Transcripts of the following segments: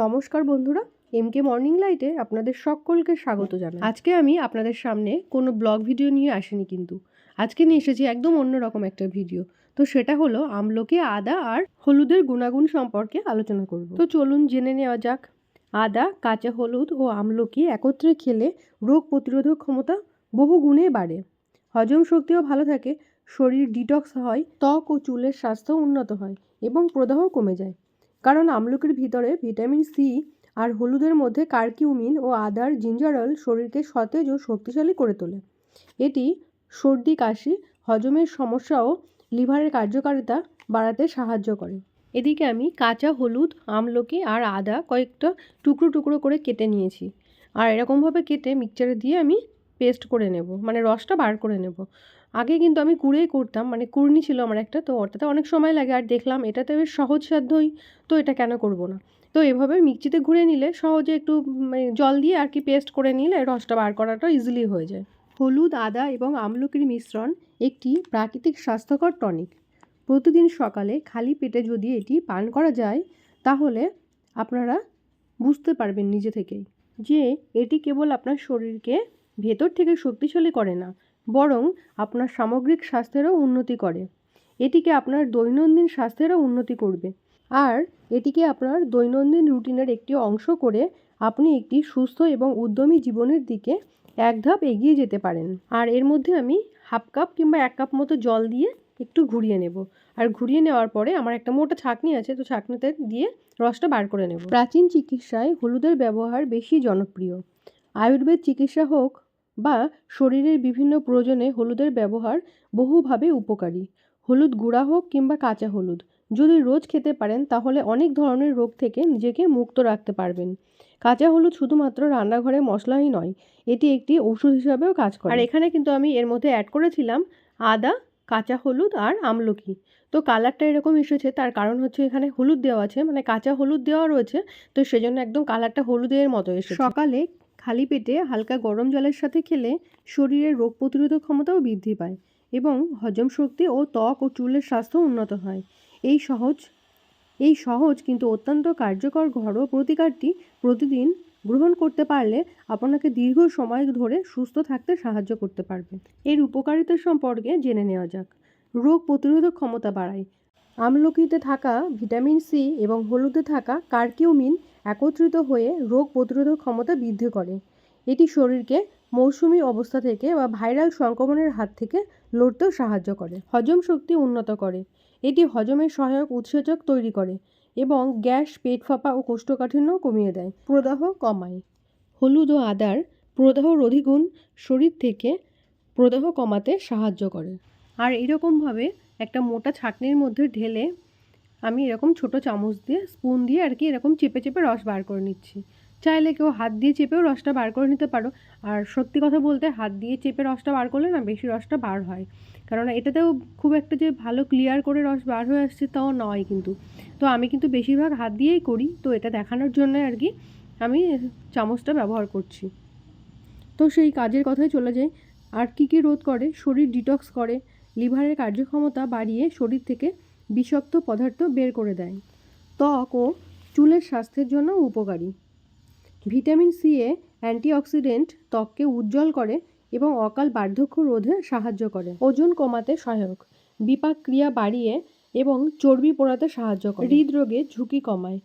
নমস্কার বন্ধুরা, এমকে মর্নিং লাইটে আপনাদের সকলকে স্বাগত জানাই। আজকে আমি আপনাদের সামনে কোনো ব্লগ ভিডিও নিয়ে আসিনি, কিন্তু আজকে নিয়ে এসেছি একদম অন্যরকম একটা ভিডিও। তো সেটা হলো আমলকি, আদা আর হলুদের গুণাগুণ সম্পর্কে আলোচনা করব। তো চলুন জেনে নেওয়া যাক। আদা, কাঁচা হলুদ ও আমলকি একত্রে খেলে রোগ প্রতিরোধক ক্ষমতা বহু গুণে বাড়ে, হজম শক্তিও ভালো থাকে, শরীর ডিটক্স হয়, ত্বক ও চুলের স্বাস্থ্য উন্নত হয় এবং প্রদাহ কমে যায়। কারণ আমলকির ভিতরে ভিটামিন সি আর হলুদের মধ্যে কারকিউমিন ও আদার জিঞ্জারল শরীরকে সতেজ ও শক্তিশালী করে তোলে। এটি সর্দি, কাশি, হজমের সমস্যা ও লিভারের কার্যকারিতা বাড়াতে সাহায্য করে। এদিকে আমি কাঁচা হলুদ, আমলকি আর আদা কয়েকটা টুকরো টুকরো করে কেটে নিয়েছি। আর এরকমভাবে কেটে মিক্সচারে দিয়ে আমি পেস্ট করে নেব, মানে রসটা বার করে নেব। আগে কিন্তু আমি কুড়েই করতাম, মানে কুড়নি ছিল আমার একটা, তো ওটাতে অনেক সময় লাগে, আর দেখলাম এটাতে বেশ সহজসাধ্যই, তো এটা কেন করব না। তো এভাবে মিক্সিতে ঘুরে নিলে সহজে একটু জল দিয়ে আর কি পেস্ট করে নিলে রসটা বার করাটা ইজিলি হয়ে যায়। হলুদ, আদা এবং আমলকির মিশ্রণ একটি প্রাকৃতিক স্বাস্থ্যকর টনিক। প্রতিদিন সকালে খালি পেটে যদি এটি পান করা যায়, তাহলে আপনারা বুঝতে পারবেন নিজে থেকেই যে এটি কেবল আপনার শরীরকে ভেতর থেকে শক্তিশালী করে না, বরং আপনার সামগ্রিক স্বাস্থ্যেরও উন্নতি করে। এটিকে আপনার দৈনন্দিন স্বাস্থ্যেরও উন্নতি করবে, আর এটিকে আপনার দৈনন্দিন রুটিনের একটি অংশ করে আপনি একটি সুস্থ এবং উদ্যমী জীবনের দিকে এক ধাপ এগিয়ে যেতে পারেন। আর এর মধ্যে আমি হাফ কাপ কিংবা 1 কাপ মতো জল দিয়ে একটু ঘুরিয়ে নেব। আর ঘুরিয়ে নেওয়ার পরে আমার একটা মোটা ছাঁকনি আছে, তো ছাঁকনিতে দিয়ে রসটা বার করে নেব। প্রাচীন চিকিৎসায় হলুদের ব্যবহার বেশি জনপ্রিয়। আয়ুর্বেদ চিকিৎসা হোক বা শরীরের বিভিন্ন প্রয়োজনে হলুদের ব্যবহার বহুভাবে উপকারী। হলুদ গুঁড়া হোক কিংবা কাঁচা হলুদ, যদি রোজ খেতে পারেন তাহলে অনেক ধরনের রোগ থেকে নিজেকে মুক্ত রাখতে পারবেন। কাঁচা হলুদ শুধুমাত্র রান্নাঘরে মশলাই নয়, এটি একটি ওষুধ হিসাবেও কাজ করে। আর এখানে কিন্তু আমি এর মধ্যে অ্যাড করেছিলাম আদা, কাঁচা হলুদ আর আমলকি। তো কালারটা এরকম এসেছে, তার কারণ হচ্ছে এখানে হলুদ দেওয়া আছে, মানে কাঁচা হলুদ দেওয়া রয়েছে, তো সেজন্য একদম কালারটা হলুদের মতো এসেছে। সকালে খালি পেটে হালকা গরম জলের সাথে খেলে শরীরের রোগ প্রতিরোধক ক্ষমতাও বৃদ্ধি পায় এবং হজম শক্তি ও ত্বক ও চুলের স্বাস্থ্য উন্নত হয়। এই সহজ কিন্তু অত্যন্ত কার্যকর ঘরোয়া প্রতিকারটি প্রতিদিন গ্রহণ করতে পারলে আপনাকে দীর্ঘ সময় ধরে সুস্থ থাকতে সাহায্য করতে পারবে। এর উপকারিতা সম্পর্কে জেনে নেওয়া যাক। রোগ প্রতিরোধক ক্ষমতা বাড়ায়। আমলকিতে থাকা ভিটামিন সি এবং হলুদে থাকা কারকিউমিন একত্রিত হয়ে রোগ প্রতিরোধক ক্ষমতা বৃদ্ধি করে। এটি শরীরকে মৌসুমি অবস্থা থেকে বা ভাইরাল সংক্রমণের হাত থেকে লড়তেও সাহায্য করে। হজম শক্তি উন্নত করে। এটি হজমের সহায়ক উৎসেচক তৈরি করে এবং গ্যাস, পেট ফাঁপা ও কোষ্ঠকাঠিন্য কমিয়ে দেয়। প্রদাহ কমায়। হলুদ ও আদার প্রদাহ রোধী গুণ শরীর থেকে প্রদাহ কমাতে সাহায্য করে। আর এরকমভাবে একটা মোটা ছাঁকনির মধ্যে ঢেলে আমি এরকম ছোট চামচ দিয়ে, স্পুন দিয়ে আর কি এরকম চেপে চেপে রস বার করে নিচ্ছি। চাইলে কেউ হাত দিয়ে চেপেও রসটা বার করে নিতে পারো। আর সত্যি কথা বলতে হাত দিয়ে চেপে রসটা বার করলে না বেশি রসটা বার হয়, কারণ এটাতেও খুব একটা যে ভালো ক্লিয়ার করে রস বার হয়ে আসছে তাও নয় কিন্তু। তো আমি কিন্তু বেশিরভাগ হাত দিয়েই করি, তো এটা দেখানোর জন্য আর কি আমি চামচটা ব্যবহার করছি। তো সেই কাজের কথায় চলে যাই। আর কী কী রোধ করে? শরীর ডিটক্স করে, লিভারের কার্যক্ষমতা বাড়িয়ে শরীর থেকে বিষাক্ত পদার্থ বের করে দেয়, ত্বক ও চুলের স্বাস্থ্যের জন্য উপকারী। ভিটামিন সি এ অ্যান্টিঅক্সিডেন্ট ত্বককে উজ্জ্বল করে এবং অকাল বার্ধক্য রোধে সাহায্য করে। ওজন কমাতে সহায়ক। বিপাক ক্রিয়া বাড়িয়ে এবং চর্বি পোড়াতে সাহায্য করে। হৃদরোগের ঝুঁকি কমায়।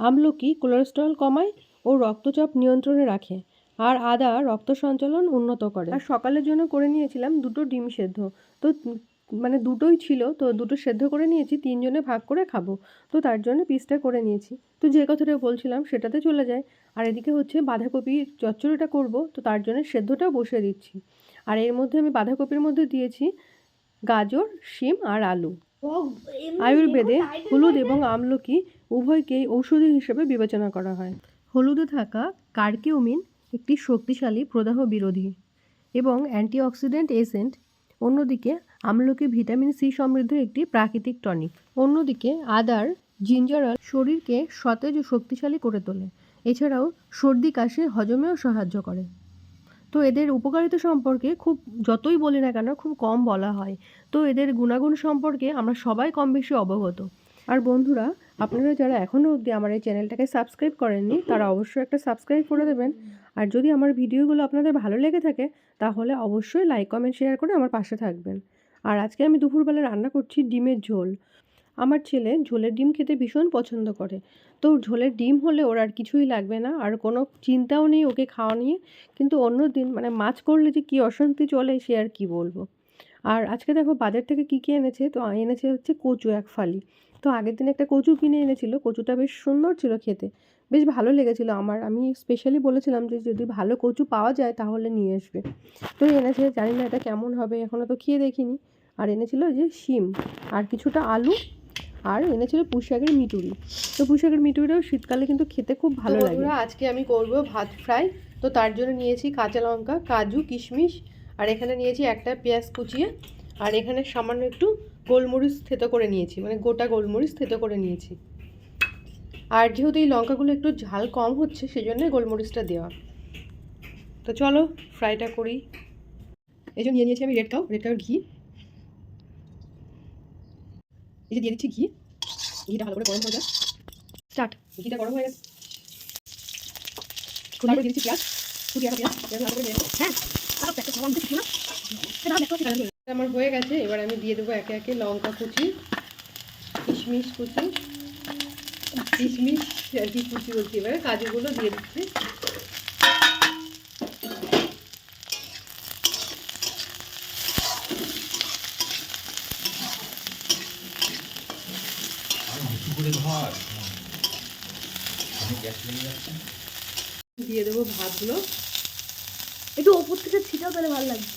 আমলকি কোলেস্টেরল কমায় ও রক্তচাপ নিয়ন্ত্রণে রাখে। আর আদা রক্ত সঞ্চালন উন্নত করে। আর সকালের জন্য করে নিয়েছিলাম 2টো ডিম সেদ্ধ, তো মানে দুটোই ছিল, তো 2টো সেদ্ধ করে নিয়েছি, 3 জনে ভাগ করে খাবো, তো তার জন্য পিসটা করে নিয়েছি। তো যে কথাটা বলছিলাম সেটাতে চলে যায়। আর এদিকে হচ্ছে বাঁধাকপির চচ্চড়িটা করব, তো তার জন্য সেদ্ধটাও বসিয়ে দিচ্ছি। আর এর মধ্যে আমি বাঁধাকপির মধ্যে দিয়েছি গাজর, শিম আর আলু। আয়ুর্বেদে হলুদ এবং আমলকি উভয়কেই ঔষধি হিসেবে বিবেচনা করা হয়। হলুদে থাকা কারকিউমিন একটি শক্তিশালী প্রদাহ বিরোধী এবং অ্যান্টিঅক্সিডেন্ট এজেন্ট। অন্যদিকে আমলকি ভিটামিন সি সমৃদ্ধ একটি প্রাকৃতিক টনিক। অন্যদিকে আদার জিঞ্জারল শরীরকে সতেজ ও শক্তিশালী করে তোলে। এছাড়াও সর্দি, কাশি, হজমেও সাহায্য করে। তো এদের উপকারিতা সম্পর্কে খুব যতই বলি না কেন খুব কম বলা হয়। তো এদের গুণাগুণ সম্পর্কে আমরা সবাই কম বেশি অবগত। আর বন্ধুরা, আপনারা যারা এখনও অবধি আমার এই চ্যানেলটাকে সাবস্ক্রাইব করেননি তারা অবশ্যই একটা সাবস্ক্রাইব করে দেবেন। আর যদি আমার ভিডিওগুলো আপনাদের ভালো লেগে থাকে তাহলে অবশ্যই লাইক কমেন্ট শেয়ার করে আমার পাশে থাকবেন। আর আজকে আমি দুপুরবেলা রান্না করছি ডিমের ঝোল। আমার ছেলে ঝোলের ডিম খেতে ভীষণ পছন্দ করে। তো ঝোলের ডিম হলে ওর আর কিছুই লাগবে না, আর কোনো চিন্তাও নেই ওকে খাওয়া নিয়ে। কিন্তু অন্য দিন মানে মাছ করলে যে কী অশান্তি চলে সে আর কি বলবো। আর আজকে দেখো বাজার থেকে কী কী এনেছে, তো এনেছে হচ্ছে কচু এক ফালি। তো আগের দিন একটা কচু কিনে এনেছিল, কচুটা বেশ সুন্দর ছিল খেতে, বেশ ভালো লেগেছিল আমার। আমি স্পেশালি বলেছিলাম যে যদি ভালো কচু পাওয়া যায় তাহলে নিয়ে আসবে। তো এনেছে, জানি না এটা কেমন হবে, এখনও তো খেয়ে দেখিনি। আর এনেছিল যে শিম, আর কিছুটা আলু, আর এনেছিল পুঁই শাকের মিটুরি। তো পুঁই শাকের মিটুরিটাও শীতকালে কিন্তু খেতে খুব ভালো লাগে। আজকে আমি করব ভাত ফ্রাই। তো তার জন্য নিয়েছি কাঁচা লঙ্কা, কাজু, কিশমিশ, আর এখানে নিয়েছি একটা পেঁয়াজ কুচিয়ে, আর এখানে সামান্য একটু গোলমরিচ থেতো করে নিয়েছি, মানে গোটা গোলমরিচ থেতো করে নিয়েছি। আর যেহেতু এই লঙ্কাগুলো একটু ঝাল কম হচ্ছে সেজন্য গোলমরিচটা দেওয়া। তো চলো ফ্রাইটা করি। এই জন্য নিয়ে নিয়েছি আমি রেড কাউ ঘি। এই যে দিয়ে দিচ্ছি ঘি, ঘিটা ভালো করে গরম হয়ে যায়। স্টার্ট। ঘিটা গরম হয়ে গেছে, তারপর দিয়ে দিচ্ছি পেঁয়াজ, কুচি রাখা পেঁয়াজ ভালো করে নেড়ে। হ্যাঁ, আমার হয়ে গেছে। এবার আমি দিয়ে দেবো একে একে লঙ্কা কুচি, কিশমিশ কুচি, কিশমিশ আর কি কুচি বলছি, এবার কাজুগুলো দিয়ে দিচ্ছি। দিয়ে দেবো ভাতগুলো, একটু ওপর থেকে ছিটাও তাহলে ভালো লাগবে।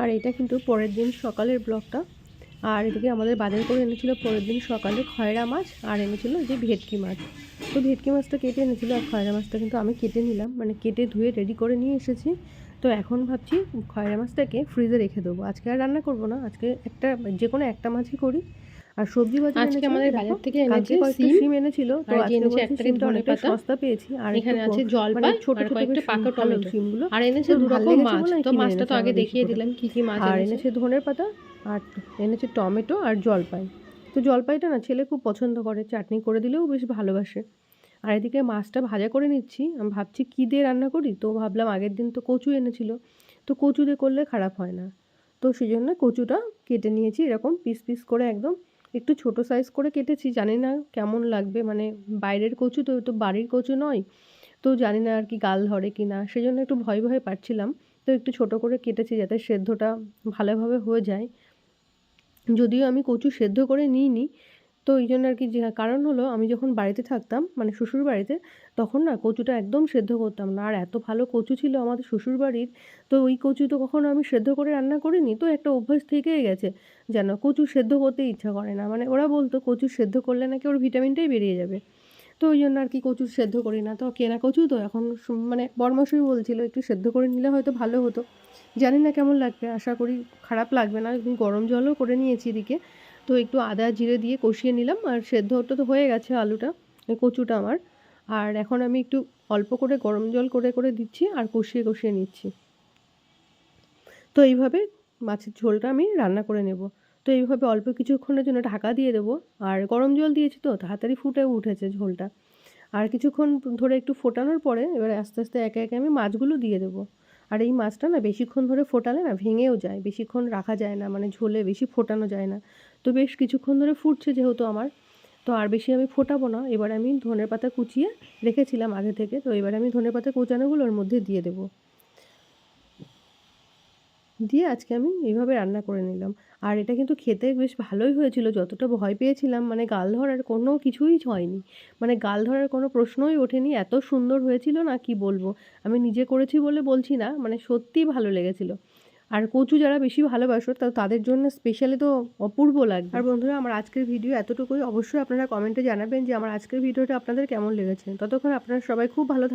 আর এটা কিন্তু পরের দিন সকালের ব্লগটা। আর এদিকে আমাদের বাজার করে এনেছিল পরের দিন সকালে খয়রা মাছ, আর এনেছিল যে ভেটকি মাছ। তো ভেটকি মাছটা কেটে এনেছিল, আর খয়রা মাছটা কিন্তু আমি কেটে নিলাম, মানে কেটে ধুয়ে রেডি করে নিয়ে এসেছি। তো এখন ভাবছি খয়রা মাছটাকে ফ্রিজে রেখে দেবো, আজকে আর রান্না করব না, আজকে একটা যে কোনো একটা মাছই করি। আর সবজি বাজার আজকে আমাদের বাজার থেকে এনেছে সিম এনেছিল, তো আজকে বলছি সিমটা অনেকটা সস্তা পেয়েছি। আর এখানে আছে মানে জলপাই ছোট আর ছোট কয়েকটা পাকা টমেটো, সিমগুলো, আর এনেছে দু রকম মাছ। তো মাছটা তো আগে দেখিয়ে দিলাম কি কি মাছ আর এনেছে। এনেছে ধনের পাতা, আর এনেছে টমেটো আর জলপাই। তো জলপাইটা না ছেলে খুব পছন্দ করে, চাটনি করে দিলেও বেশ ভালোবাসে। আর এদিকে মাছটা ভাজা করে নিচ্ছি। আমি ভাবছি কী দিয়ে রান্না করি, তো ভাবলাম আগের দিন তো কচু এনেছিল, তো কচু দিয়ে করলে খারাপ হয় না। তো সেই জন্য কচুটা কেটে নিয়েছি এরকম পিস পিস করে, একদম একটু ছোট সাইজ করে কেটেছি। জানি না কেমন লাগবে, মানে বাইরের কচু তো, তো বাড়ির কচু নয়, তো জানি না আর কি গাল ধরে কি না, সেই জন্য একটু ভয় ভয় পাচ্ছিলাম। তো একটু ছোট করে কেটেছি যাতে সেদ্ধটা ভালোভাবে হয়ে যায়। যদিও আমি কচু সেদ্ধ করে নিইনি, তো এই জন্য আর কি, যে কারণ হলো আমি যখন বাড়িতে থাকতাম মানে শ্বশুর বাড়িতে, তখন না কচুটা একদম সেদ্ধ করতাম না। আর এত ভালো কচু ছিল আমাদের শ্বশুর বাড়ির, তো ওই কচু তো কখনো আমি সেদ্ধ করে রান্না করিনি। তো একটা অভ্যাস থেকেই গেছে যেন কচু সেদ্ধ করতে ইচ্ছা করে না, মানে ওরা বলতো কচু সেদ্ধ করলে নাকি ওর ভিটামিনটাই বেরিয়ে যাবে। তো ওই জন্য আর কি কচু সেদ্ধ করি না। তো কেনা কচু তো এখন মানে বড়মাশুড়ি বলছিল একটু সেদ্ধ করে নিলে হয়তো ভালো হতো। জানি না কেমন লাগবে, আশা করি খারাপ লাগবে না। আমি গরম জলও করে নিয়েছি এদিকে। তো একটু আদা জিরে দিয়ে কষিয়ে নিলাম, আর সেদ্ধটা তো হয়ে গেছে আলুটা, কচুটা আমার। আর এখন আমি একটু অল্প করে গরম জল করে করে দিচ্ছি আর কষিয়ে কষিয়ে নিচ্ছি। তো এইভাবে মাছের ঝোলটা আমি রান্না করে নেব। তো এইভাবে অল্প কিছুক্ষণের জন্য ঢাকা দিয়ে দেবো। আর গরম জল দিয়েছি তো তাড়াতাড়ি ফুটেও উঠেছে ঝোলটা। আর কিছুক্ষণ ধরে একটু ফোটানোর পরে এবারে আস্তে আস্তে একে একে আমি মাছগুলো দিয়ে দেবো। আর এই মাছটা না বেশিক্ষণ ধরে ফোটালে না ভেঙেও যায়, বেশিক্ষণ রাখা যায় না, মানে ঝোলে বেশি ফোটানো যায় না। তো বেশ কিছুক্ষণ ধরে ফুটছে যেহেতু আমার, তো আর বেশি আমি ফোটাবো না। এবার আমি ধনেপাতা কুচিয়ে রেখেছিলাম আগে থেকে, তো এবার আমি ধনেপাতা কুচানোগুলো ওর মধ্যে দিয়ে দেবো। দিয়ে আজকে আমি এইভাবে রান্না করে নিলাম। আর এটা কিন্তু খেতে বেশ ভালোই হয়েছিল। যতটা ভয় পেয়েছিলাম, মানে গাল ধরার কোনো কিছুই হয়নি। মানে গাল ধরার কোনো প্রশ্নই ওঠেনি। এত সুন্দর হয়েছিল না কি বলবো। আমি নিজে করেছি বলে বলছি না, মানে সত্যিই ভালো লেগেছিল। আর কচু যারা বেশি ভালোবাসো তাদের জন্য স্পেশালি তো অপূর্ব লাগবে। আর বন্ধুরা, আমার আজকের ভিডিও এতটুকুই। অবশ্যই আপনারা কমেন্টে জানাবেন যে আমার আজকের ভিডিওটা আপনাদের কেমন লেগেছে। ততক্ষণ আপনারা সবাই খুব ভালো